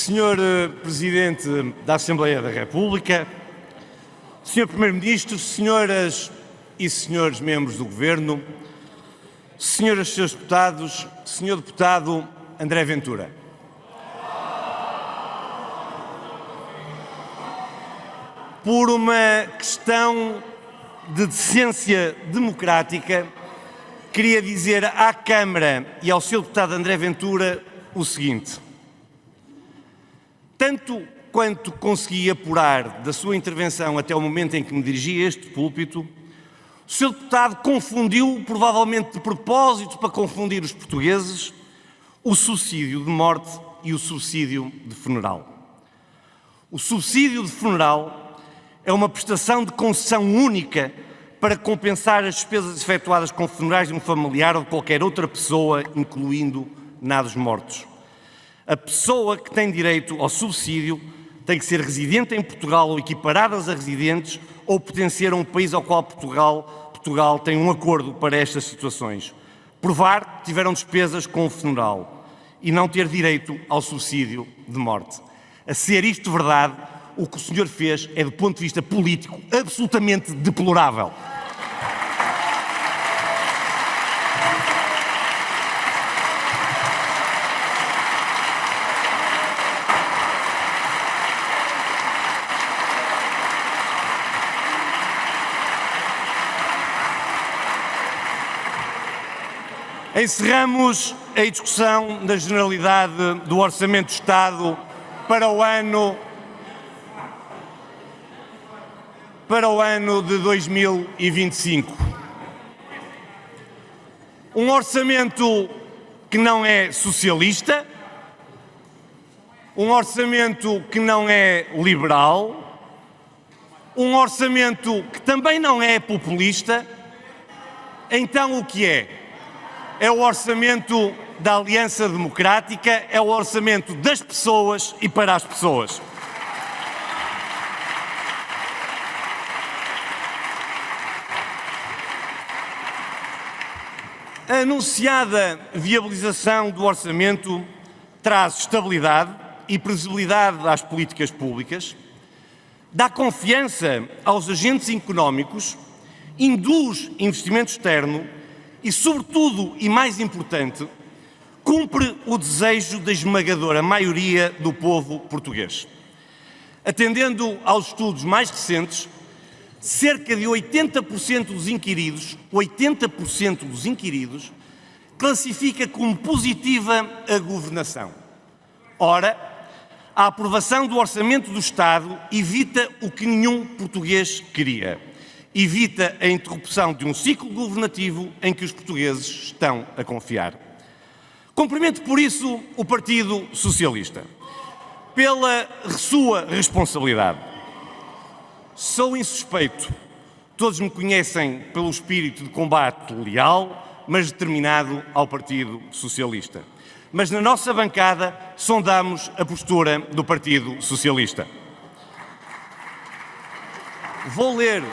Senhor Presidente da Assembleia da República, Senhor Primeiro-Ministro, senhoras e senhores membros do Governo, senhoras e senhores deputados, Senhor Deputado André Ventura. Por uma questão de decência democrática, queria dizer à Câmara e ao Sr. Deputado André Ventura o seguinte: tanto quanto consegui apurar da sua intervenção até o momento em que me dirigi a este púlpito, o Sr. Deputado confundiu, provavelmente de propósito para confundir os portugueses, o subsídio de morte e o subsídio de funeral. O subsídio de funeral é uma prestação de concessão única para compensar as despesas efetuadas com funerais de um familiar ou de qualquer outra pessoa, incluindo na dos mortos. A pessoa que tem direito ao subsídio tem que ser residente em Portugal ou equiparadas a residentes ou pertencer a um país ao qual Portugal tem um acordo para estas situações. Provar que tiveram despesas com o funeral e não ter direito ao subsídio de morte. A ser isto verdade, o que o senhor fez é, do ponto de vista político, absolutamente deplorável. Encerramos a discussão da generalidade do Orçamento do Estado para o ano de 2025. Um orçamento que não é socialista, um orçamento que não é liberal, um orçamento que também não é populista. Então o que é? É o orçamento da Aliança Democrática, é o orçamento das pessoas e para as pessoas. A anunciada viabilização do orçamento traz estabilidade e previsibilidade às políticas públicas, dá confiança aos agentes económicos, induz investimento externo e, sobretudo, e mais importante, cumpre o desejo da esmagadora maioria do povo português. Atendendo aos estudos mais recentes, cerca de 80% dos inquiridos classifica como positiva a governação. Ora, a aprovação do Orçamento do Estado evita o que nenhum português queria. Evita a interrupção de um ciclo governativo em que os portugueses estão a confiar. Cumprimento por isso o Partido Socialista, pela sua responsabilidade. Sou insuspeito. Todos me conhecem pelo espírito de combate leal, mas determinado ao Partido Socialista. Mas na nossa bancada sondamos a postura do Partido Socialista. Vou ler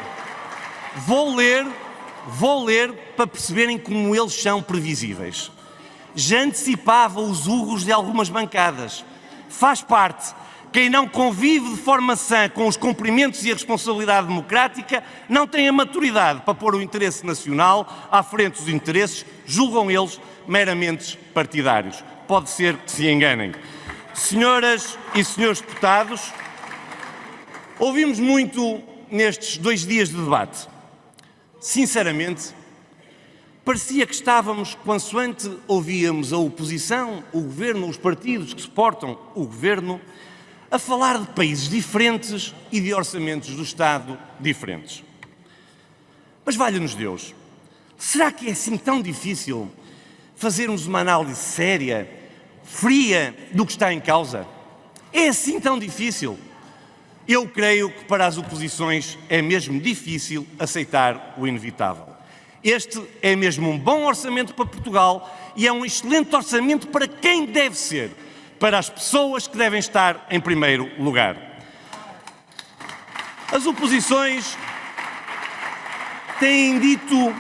para perceberem como eles são previsíveis. Já antecipava os urros de algumas bancadas. Faz parte. Quem não convive de forma sã com os cumprimentos e a responsabilidade democrática não tem a maturidade para pôr o interesse nacional à frente dos interesses, julgam eles, meramente partidários. Pode ser que se enganem. Senhoras e senhores deputados, ouvimos muito nestes 2 dias de debate. Sinceramente, parecia que estávamos, consoante ouvíamos a oposição, o governo, os partidos que suportam o governo, a falar de países diferentes e de orçamentos do Estado diferentes. Mas valha-nos Deus, será que é assim tão difícil fazermos uma análise séria, fria, do que está em causa? É assim tão difícil? Eu creio que para as oposições é mesmo difícil aceitar o inevitável. Este é mesmo um bom orçamento para Portugal e é um excelente orçamento para quem deve ser, para as pessoas que devem estar em primeiro lugar. As oposições têm dito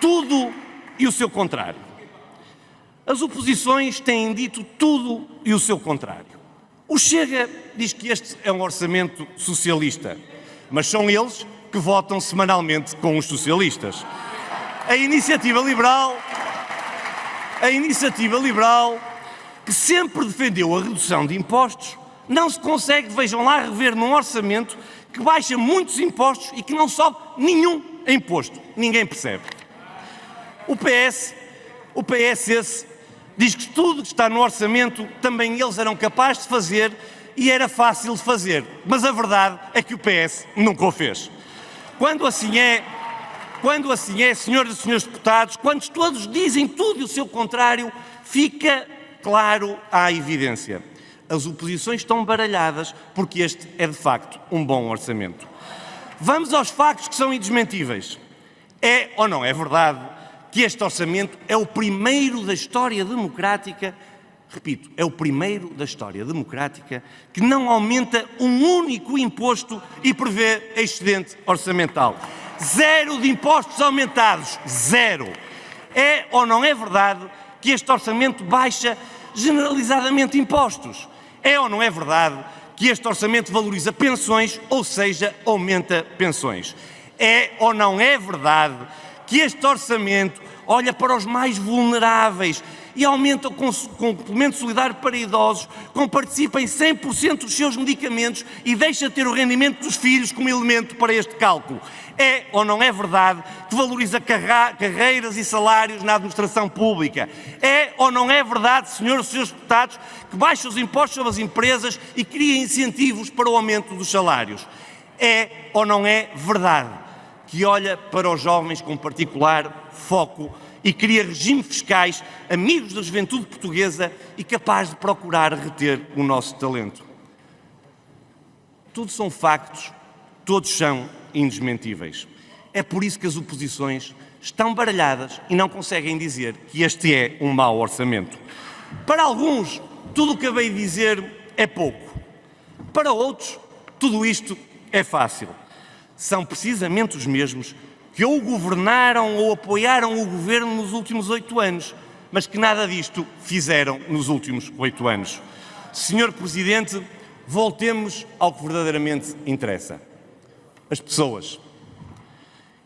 tudo e o seu contrário. As oposições têm dito tudo e o seu contrário. O Chega diz que este é um orçamento socialista, mas são eles que votam semanalmente com os socialistas. A Iniciativa Liberal, que sempre defendeu a redução de impostos, não se consegue, vejam lá, rever num orçamento que baixa muitos impostos e que não sobe nenhum imposto. Ninguém percebe. O PS diz que tudo que está no orçamento também eles eram capazes de fazer e era fácil de fazer. Mas a verdade é que o PS nunca o fez. Quando assim é, senhoras e senhores deputados, quando todos dizem tudo e o seu contrário, fica claro à evidência. As oposições estão baralhadas porque este é de facto um bom orçamento. Vamos aos factos que são indesmentíveis. É ou não é verdade que este orçamento é o primeiro da história democrática, repito, é o primeiro da história democrática que não aumenta um único imposto e prevê excedente orçamental? Zero de impostos aumentados, zero. É ou não é verdade que este orçamento baixa generalizadamente impostos? É ou não é verdade que este orçamento valoriza pensões, ou seja, aumenta pensões? É ou não é verdade que este orçamento olha para os mais vulneráveis e aumenta o complemento solidário para idosos, participa em 100% dos seus medicamentos e deixa de ter o rendimento dos filhos como elemento para este cálculo? É ou não é verdade que valoriza carreiras e salários na administração pública? É ou não é verdade, senhoras e senhores deputados, que baixa os impostos sobre as empresas e cria incentivos para o aumento dos salários? É ou não é verdade que olha para os jovens com particular foco e cria regimes fiscais amigos da juventude portuguesa e capaz de procurar reter o nosso talento? Tudo são factos, todos são indesmentíveis. É por isso que as oposições estão baralhadas e não conseguem dizer que este é um mau orçamento. Para alguns, tudo o que acabei de dizer é pouco. Para outros, tudo isto é fácil. São precisamente os mesmos que ou governaram ou apoiaram o governo nos últimos 8 anos, mas que nada disto fizeram nos últimos 8 anos. Senhor Presidente, voltemos ao que verdadeiramente interessa: as pessoas.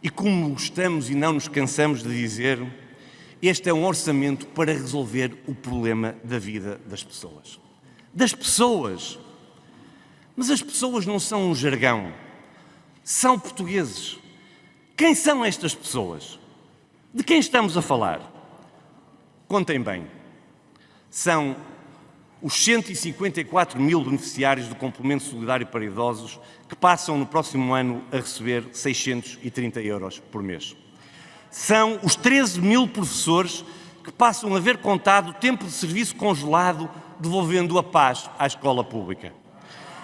E como gostamos e não nos cansamos de dizer, este é um orçamento para resolver o problema da vida das pessoas. Das pessoas. Mas as pessoas não são um jargão, são portugueses. Quem são estas pessoas? De quem estamos a falar? Contem bem. São os 154 mil beneficiários do complemento solidário para idosos que passam no próximo ano a receber 630 euros por mês. São os 13 mil professores que passam a ver contado o tempo de serviço congelado, devolvendo a paz à escola pública.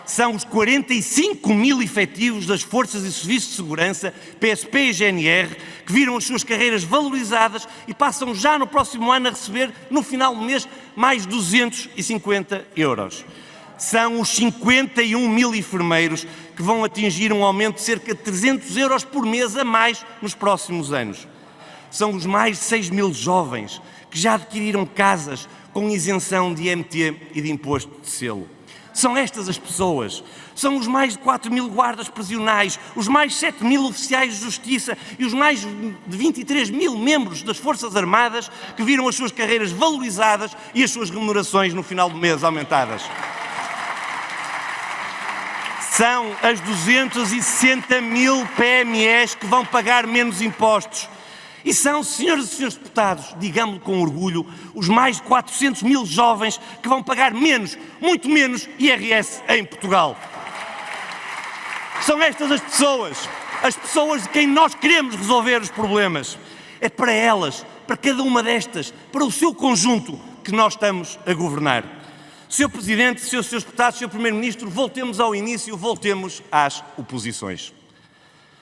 São os 45 mil efetivos das Forças e Serviços de Segurança, PSP e GNR, que viram as suas carreiras valorizadas e passam já no próximo ano a receber, no final do mês, mais 250 euros. São os 51 mil enfermeiros que vão atingir um aumento de cerca de 300 euros por mês a mais nos próximos anos. São os mais de 6 mil jovens que já adquiriram casas com isenção de IMT e de imposto de selo. São estas as pessoas. São os mais de 4 mil guardas prisionais, os mais de 7 mil oficiais de justiça e os mais de 23 mil membros das Forças Armadas que viram as suas carreiras valorizadas e as suas remunerações no final do mês aumentadas. São as 260 mil PMEs que vão pagar menos impostos. E são, senhoras e senhores deputados, digamos-lo com orgulho, os mais de 400 mil jovens que vão pagar menos, muito menos, IRS em Portugal. São estas as pessoas de quem nós queremos resolver os problemas. É para elas, para cada uma destas, para o seu conjunto, que nós estamos a governar. Sr. Presidente, Srs. Deputados, Sr. Primeiro-Ministro, voltemos ao início, voltemos às oposições.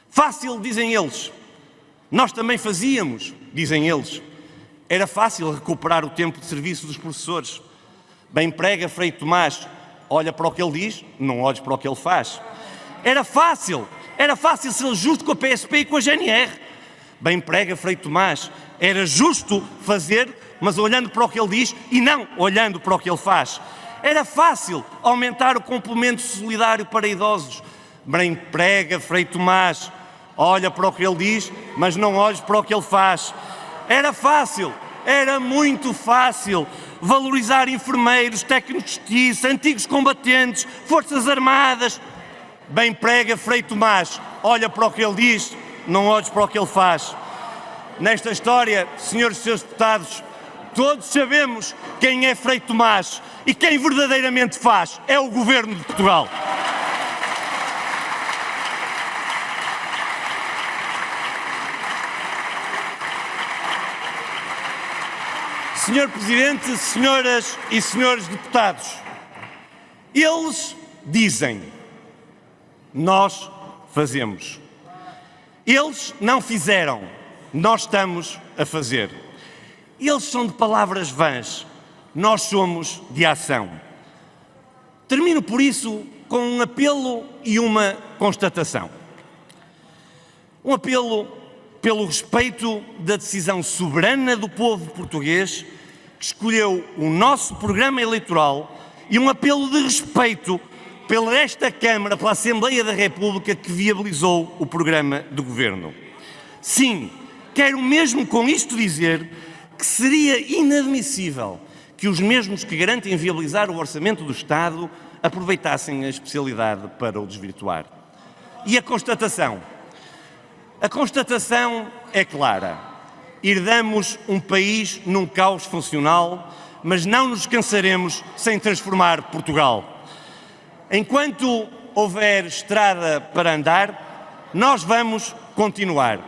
Fácil, dizem eles. Nós também fazíamos, dizem eles. Era fácil recuperar o tempo de serviço dos professores. Bem prega Frei Tomás, olha para o que ele diz, não olhes para o que ele faz. Era fácil ser justo com a PSP e com a GNR. Bem prega Frei Tomás, era justo fazer, mas olhando para o que ele diz e não olhando para o que ele faz. Era fácil aumentar o complemento solidário para idosos. Bem prega Frei Tomás, olha para o que ele diz, mas não olhes para o que ele faz. Era fácil, era muito fácil valorizar enfermeiros, técnicos de justiça, antigos combatentes, forças armadas. Bem prega Frei Tomás, olha para o que ele diz, não olhes para o que ele faz. Nesta história, senhores e senhores deputados, todos sabemos quem é Frei Tomás e quem verdadeiramente faz é o Governo de Portugal. Senhor Presidente, senhoras e senhores deputados, eles dizem, nós fazemos. Eles não fizeram, nós estamos a fazer. Eles são de palavras vãs, nós somos de ação. Termino por isso com um apelo e uma constatação. Um apelo pelo respeito da decisão soberana do povo português que escolheu o nosso programa eleitoral e um apelo de respeito pela esta Câmara, pela Assembleia da República que viabilizou o programa do Governo. Sim, quero mesmo com isto dizer que seria inadmissível que os mesmos que garantem viabilizar o orçamento do Estado aproveitassem a especialidade para o desvirtuar. E a constatação? A constatação é clara. Herdamos um país num caos funcional, mas não nos cansaremos sem transformar Portugal. Enquanto houver estrada para andar, nós vamos continuar.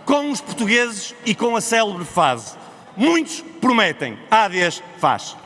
Com os portugueses e com a célebre frase: muitos prometem, ADES faz.